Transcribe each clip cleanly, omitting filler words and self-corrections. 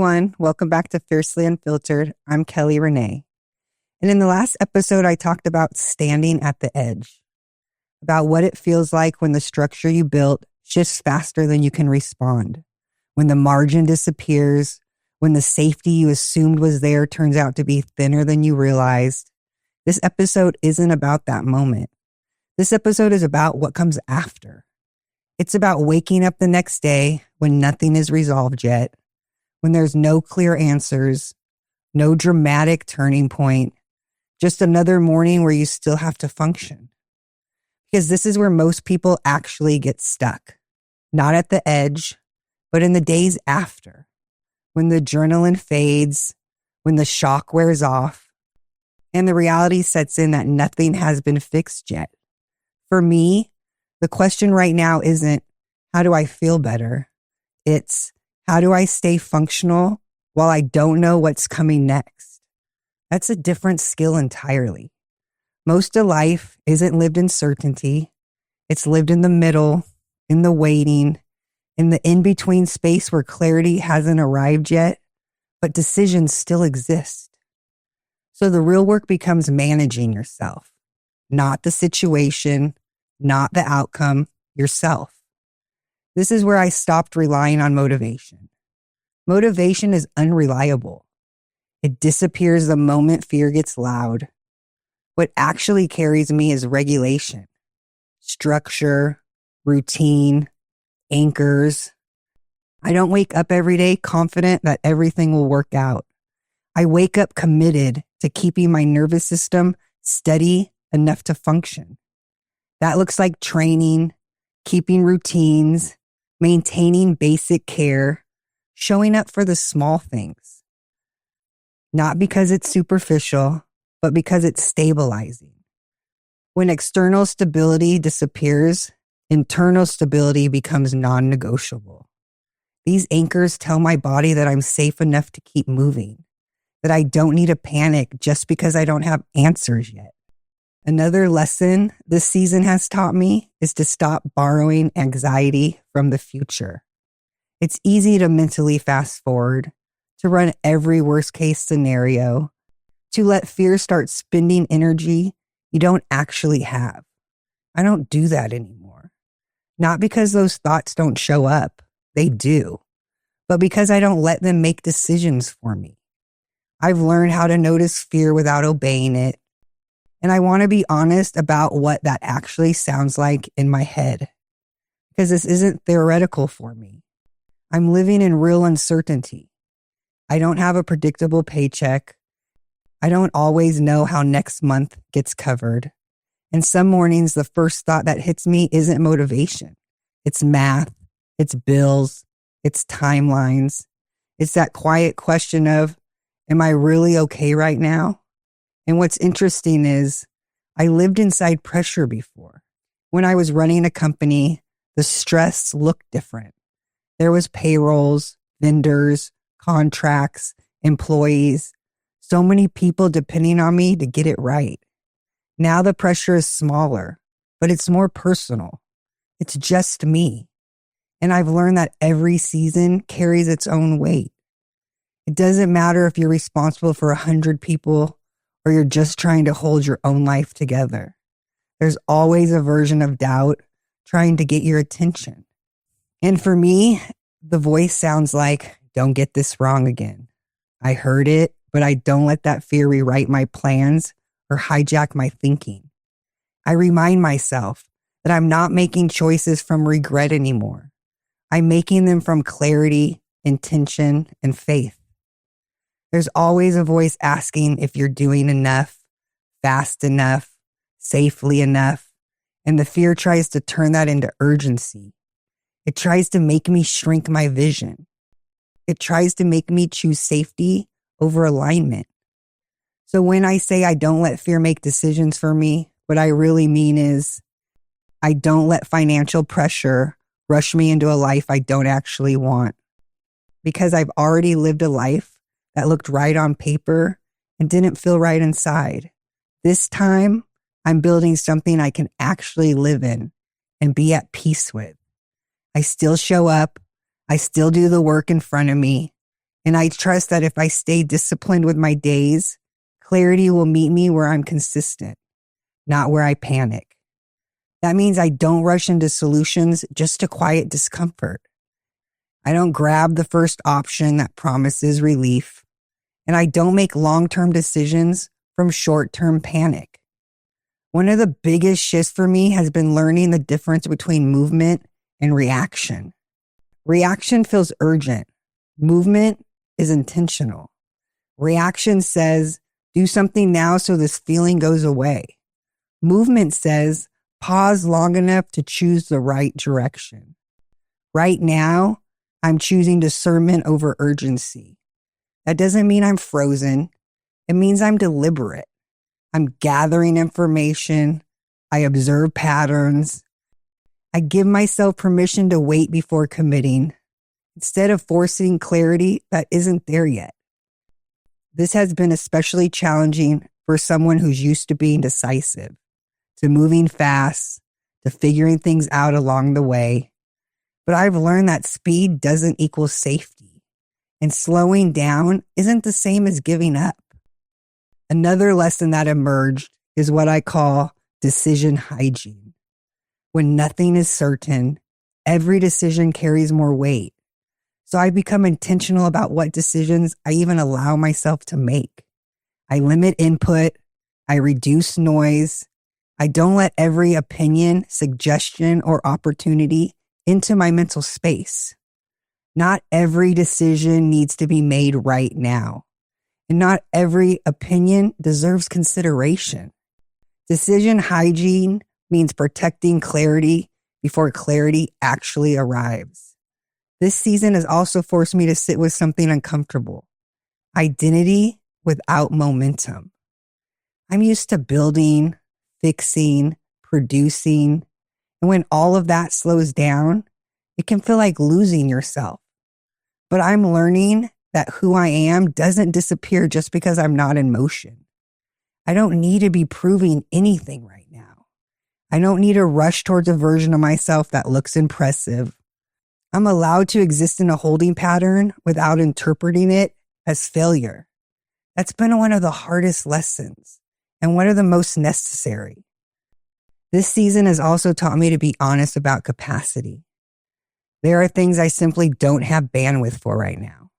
everyone. Welcome back to Fiercely Unfiltered. I'm Kelly Renee. And in the last episode, I talked about standing at the edge, about what it feels like when the structure you built shifts faster than you can respond, when the margin disappears, when the safety you assumed was there turns out to be thinner than you realized. This episode isn't about that moment. This episode is about what comes after. It's about waking up the next day when nothing is resolved yet, when there's no clear answers, no dramatic turning point, just another morning where you still have to function. Because this is where most people actually get stuck, not at the edge, but in the days after, when the adrenaline fades, when the shock wears off, and the reality sets in that nothing has been fixed yet. For me, the question right now isn't, how do I feel better? It's, how do I stay functional while I don't know what's coming next? That's a different skill entirely. Most of life isn't lived in certainty. It's lived in the middle, in the waiting, in the in-between space where clarity hasn't arrived yet, but decisions still exist. So the real work becomes managing yourself, not the situation, not the outcome, yourself. This is where I stopped relying on motivation. Motivation is unreliable. It disappears the moment fear gets loud. What actually carries me is regulation, structure, routine, anchors. I don't wake up every day confident that everything will work out. I wake up committed to keeping my nervous system steady enough to function. That looks like training, keeping routines, maintaining basic care, showing up for the small things. Not because it's superficial, but because it's stabilizing. When external stability disappears, internal stability becomes non-negotiable. These anchors tell my body that I'm safe enough to keep moving, that I don't need to panic just because I don't have answers yet. Another lesson this season has taught me is to stop borrowing anxiety from the future. It's easy to mentally fast forward, to run every worst case scenario, to let fear start spending energy you don't actually have. I don't do that anymore. Not because those thoughts don't show up, they do, but because I don't let them make decisions for me. I've learned how to notice fear without obeying it. And I want to be honest about what that actually sounds like in my head, because this isn't theoretical for me. I'm living in real uncertainty. I don't have a predictable paycheck. I don't always know how next month gets covered. And some mornings, the first thought that hits me isn't motivation. It's math, it's bills, it's timelines. It's that quiet question of, am I really okay right now? And what's interesting is I lived inside pressure before. When I was running a company, the stress looked different. There was payrolls, vendors, contracts, employees, so many people depending on me to get it right. Now the pressure is smaller, but it's more personal. It's just me. And I've learned that every season carries its own weight. It doesn't matter if you're responsible for 100 people or you're just trying to hold your own life together. There's always a version of doubt trying to get your attention. And for me, the voice sounds like, don't get this wrong again. I heard it, but I don't let that fear rewrite my plans or hijack my thinking. I remind myself that I'm not making choices from regret anymore. I'm making them from clarity, intention, and faith. There's always a voice asking if you're doing enough, fast enough, safely enough, and the fear tries to turn that into urgency. It tries to make me shrink my vision. It tries to make me choose safety over alignment. So when I say I don't let fear make decisions for me, what I really mean is I don't let financial pressure rush me into a life I don't actually want, because I've already lived a life that looked right on paper and didn't feel right inside. This time, I'm building something I can actually live in and be at peace with. I still show up. I still do the work in front of me. And I trust that if I stay disciplined with my days, clarity will meet me where I'm consistent, not where I panic. That means I don't rush into solutions just to quiet discomfort. I don't grab the first option that promises relief, and I don't make long-term decisions from short-term panic. One of the biggest shifts for me has been learning the difference between movement and reaction. Reaction feels urgent. Movement is intentional. Reaction says, do something now so this feeling goes away. Movement says, pause long enough to choose the right direction. Right now, I'm choosing discernment over urgency. That doesn't mean I'm frozen. It means I'm deliberate. I'm gathering information. I observe patterns. I give myself permission to wait before committing, instead of forcing clarity that isn't there yet. This has been especially challenging for someone who's used to being decisive, to moving fast, to figuring things out along the way. But I've learned that speed doesn't equal safety, and slowing down isn't the same as giving up. Another lesson that emerged is what I call decision hygiene. When nothing is certain, every decision carries more weight. So I become intentional about what decisions I even allow myself to make. I limit input. I reduce noise. I don't let every opinion, suggestion, or opportunity into my mental space. Not every decision needs to be made right now. And not every opinion deserves consideration. Decision hygiene means protecting clarity before clarity actually arrives. This season has also forced me to sit with something uncomfortable. Identity without momentum. I'm used to building, fixing, producing. And when all of that slows down, it can feel like losing yourself. But I'm learning that who I am doesn't disappear just because I'm not in motion. I don't need to be proving anything right now. I don't need to rush towards a version of myself that looks impressive. I'm allowed to exist in a holding pattern without interpreting it as failure. That's been one of the hardest lessons and one of the most necessary. This season has also taught me to be honest about capacity. There are things I simply don't have bandwidth for right now.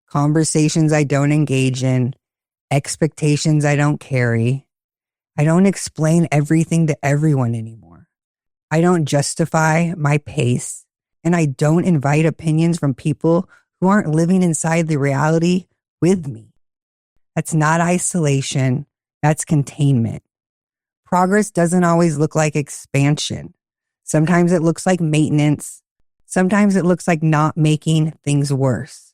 Conversations I don't engage in, expectations I don't carry. I don't explain everything to everyone anymore. I don't justify my pace, and I don't invite opinions from people who aren't living inside the reality with me. That's not isolation, that's containment. Progress doesn't always look like expansion. Sometimes it looks like maintenance. Sometimes it looks like not making things worse.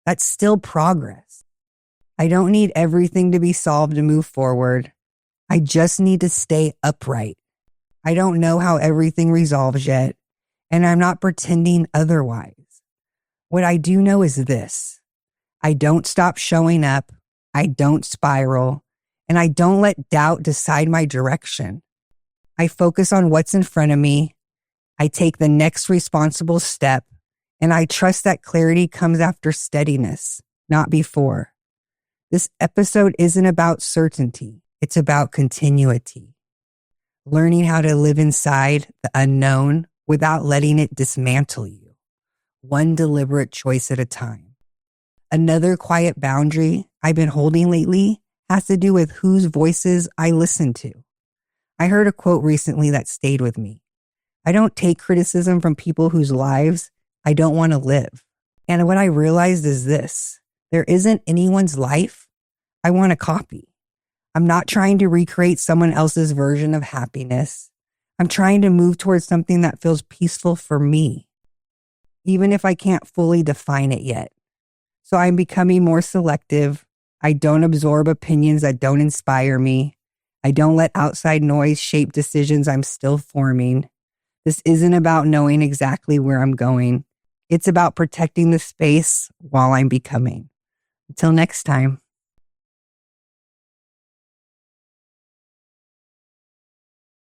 That's still progress. I don't need everything to be solved to move forward. I just need to stay upright. I don't know how everything resolves yet, and I'm not pretending otherwise. What I do know is this: I don't stop showing up, I don't spiral, and I don't let doubt decide my direction. I focus on what's in front of me, I take the next responsible step, and I trust that clarity comes after steadiness, not before. This episode isn't about certainty, it's about continuity. Learning how to live inside the unknown without letting it dismantle you, one deliberate choice at a time. Another quiet boundary I've been holding lately has to do with whose voices I listen to. I heard a quote recently that stayed with me. I don't take criticism from people whose lives I don't want to live. And what I realized is this: there isn't anyone's life I want to copy. I'm not trying to recreate someone else's version of happiness. I'm trying to move towards something that feels peaceful for me, even if I can't fully define it yet. So I'm becoming more selective. I don't absorb opinions that don't inspire me. I don't let outside noise shape decisions I'm still forming. This isn't about knowing exactly where I'm going. It's about protecting the space while I'm becoming. Until next time.